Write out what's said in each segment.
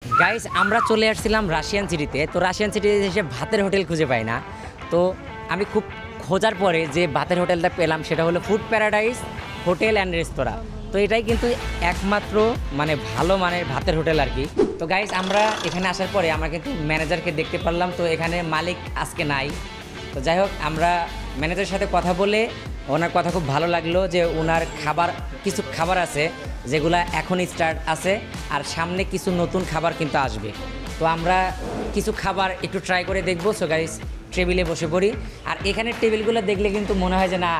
Guys আমরা চলে আসছিলাম রাশিয়ান সিটিতে। তো রাশিয়ান সিটিতে এসে ভাতের হোটেল খুঁজে পাই না। তো আমি খুব খোঁজার পরে যে ভাতের হোটেলটা পেলাম সেটা হলো ফুড প্যারাডাইস হোটেল অ্যান্ড রেস্তোরাঁ। তো এটাই কিন্তু একমাত্র মানে ভালো মানের ভাতের হোটেল আর কি। তো গাইস আমরা এখানে আসার পরে আমরা কিন্তু ম্যানেজারকে দেখতে পারলাম। তো এখানে মালিক আজকে নাই। তো যাই হোক আমরা ম্যানেজারের সাথে কথা বলে ওনার কথা খুব ভালো লাগলো যে ওনার কিছু খাবার আছে যেগুলা এখনই স্টার্ট আছে আর সামনে কিছু নতুন খাবার কিন্তু আসবে। তো আমরা কিছু খাবার একটু ট্রাই করে দেখবো। সো গাইস টেবিলে বসে পড়ি। আর এখানের টেবিলগুলো দেখলে কিন্তু মনে হয় যে না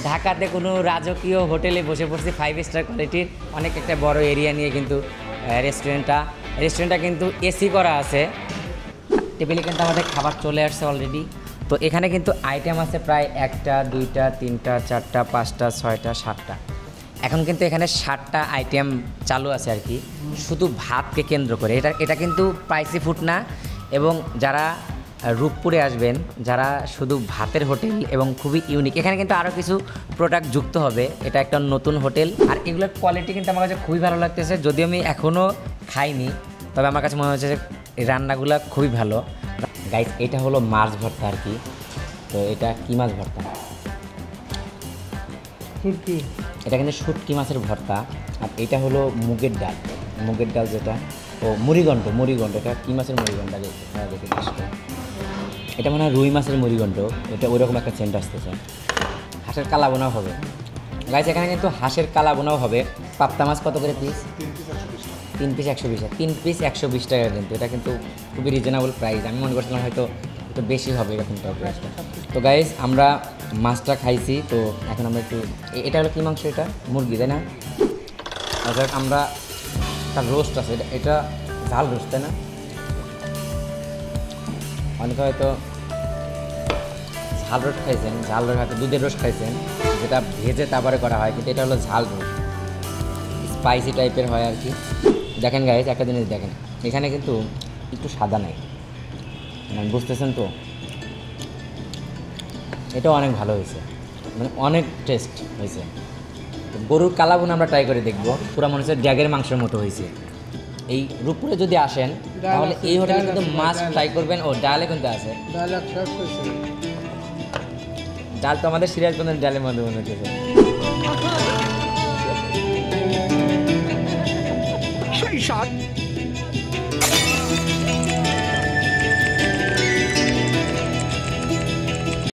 ঢাকাতে কোনো রাজকীয় হোটেলে বসে পড়ছি 5 স্টার কোয়ালিটির। অনেক একটা বড় এরিয়া নিয়ে কিন্তু রেস্টুরেন্টটা কিন্তু এসি করা আছে। টেবিলে কিন্তু আমাদের খাবার চলে আসছে অলরেডি। তো এখানে কিন্তু আইটেম আছে প্রায় 1টা 2টা 3টা 4টা 5টা 6টা 7টা। এখন কিন্তু এখানে 7টা আইটেম চালু আছে আর কি, শুধু ভাতকে কেন্দ্র করে। এটা কিন্তু স্পাইসি ফুড না। এবং যারা রূপপুরে আসবেন, যারা শুধু ভাতের হোটেল এবং খুবই ইউনিক, এখানে কিন্তু আরও কিছু প্রোডাক্ট যুক্ত হবে। এটা একটা নতুন হোটেল আর এগুলোর কোয়ালিটি কিন্তু আমার কাছে খুবই ভালো লাগতেছে। যদিও আমি এখনও খাইনি, তবে আমার কাছে মনে হচ্ছে যে এই রান্নাগুলো খুবই ভালো। গাইস এটা হলো মাছ ভর্তা আর কি। তো এটা কি মাছ ভর্তা? শুটকি। এটা কিন্তু শুটকি মাছের ভর্তা। আর এটা হলো মুগের ডাল যেটা, ও মুড়িঘণ্ট। এটা কি মাছের মুড়িঘণ্ট দেখে এটা মনে হয় রুই মাছের মুড়িঘণ্ট। এটা ওইরকম একটা সেন্ট আসতেছে। হাঁসের কালা বোনাও হবে গাইস, এখানে কিন্তু হাঁসের কালা বোনাও হবে। পাপ্তা মাছ কত করে পিস? 3 পিস 120 টাকা। 3 পিস 120 টাকা কিন্তু। এটা কিন্তু খুবই রিজনেবল প্রাইস। আমি মনে করছিলাম হয়তো একটু বেশি হবে এরকম প্রাইসটা। তো গাইস আমরা মাছটা খাইছি। তো এখন আমরা একটু এটা হলো কী মাংস? এটা মুরগি, তাই না? আচ্ছা আমরা তার রোস্ট আছে, এটা ঝাল রোস্ট, তাই না? অনেকে হয়তো ঝাল রোস্ট খাইছেন, ঝাল রোস্ট হয়তো দুধের রোস্ট খাইছেন, যেটা ভেজে তারপরে করা হয়, কিন্তু এটা হলো ঝাল রোস্ট, স্পাইসি টাইপের হয় আর কি। দেখেন গাইস একটা জিনিস দেখেন, এখানে কিন্তু একটু সাদা নাই, মানে বুঝতেছেন তো? এটাও অনেক ভালো হয়েছে, মানে অনেক টেস্ট হয়েছে। গরুর কালাবুন আমরা ট্রাই করে দেখবো। পুরো মনে হচ্ছে ড্যাগের মাংসের মতো হয়েছে। এই রূপপুরে যদি আসেন তাহলে এই হোটেলে কিন্তু মাছ ট্রাই করবেন। ও ডালে কিন্তু আছে, ডাল তো আমাদের সিরাজগঞ্জের ডালের মধ্যে মনে হচ্ছে। সেই স্বাদ